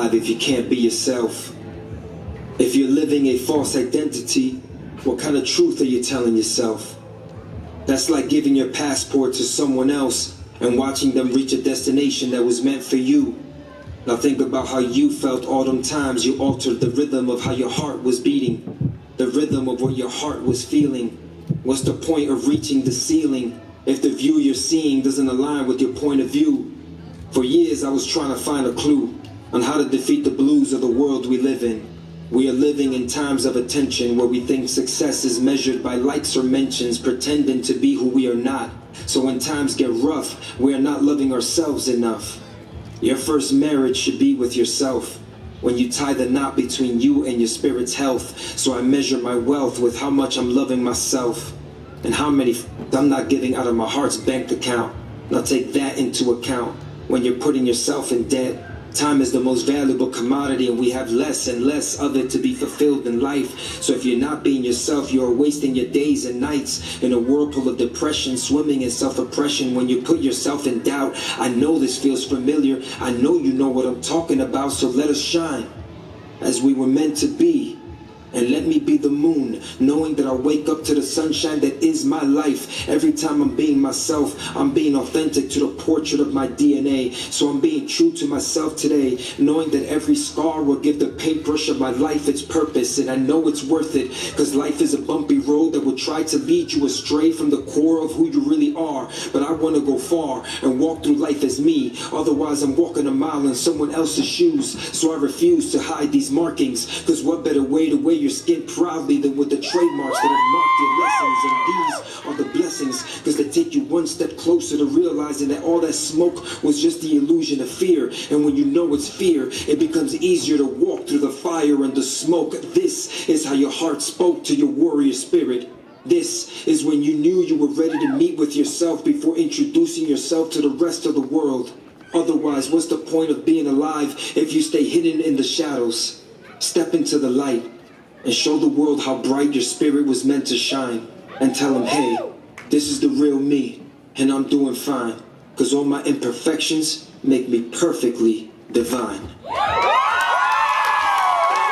alive if you can't be yourself? If you're living a false identity, what kind of truth are you telling yourself? That's like giving your passport to someone else and watching them reach a destination that was meant for you. Now think about how you felt all them times you altered the rhythm of how your heart was beating, the rhythm of what your heart was feeling. What's the point of reaching the ceiling if the view you're seeing doesn't align with your point of view? For years I was trying to find a clue on how to defeat the blues of the world we live in. We are living in times of attention where we think success is measured by likes or mentions, pretending to be who we are not. So when times get rough, we are not loving ourselves enough. Your first marriage should be with yourself. When you tie the knot between you and your spirit's health. So I measure my wealth with how much I'm loving myself and how many I'm not giving out of my heart's bank account. Now take that into account when you're putting yourself in debt. Time is the most valuable commodity, and we have less and less of it to be fulfilled in life. So if you're not being yourself, you are wasting your days and nights in a whirlpool of depression, swimming in self-oppression. When you put yourself in doubt, I know this feels familiar. I know you know what I'm talking about, so let us shine as we were meant to be. And let me be the moon, knowing that I wake up to the sunshine that is my life. Every time I'm being myself, I'm being authentic to the portrait of my DNA. So I'm being true to myself today, knowing that every scar will give the paintbrush of my life its purpose. And I know it's worth it, because life is a bumpy road that will try to lead you astray from the core of who you really are. But I want to go far and walk through life as me. Otherwise I'm walking a mile in someone else's shoes. So I refuse to hide these markings, because what better way to wear your skin proudly than with the trademarks that have marked your lessons. And these are the blessings, because they take you one step closer to realizing that all that smoke was just the illusion of fear. And when you know it's fear, it becomes easier to walk through the fire and the smoke. This is how your heart spoke to your warrior spirit. This is when you knew you were ready to meet with yourself before introducing yourself to the rest of the world. Otherwise, what's the point of being alive if you stay hidden in the shadows? Step into the light and show the world how bright your spirit was meant to shine. And tell them, hey, this is the real me, and I'm doing fine, because all my imperfections make me perfectly divine.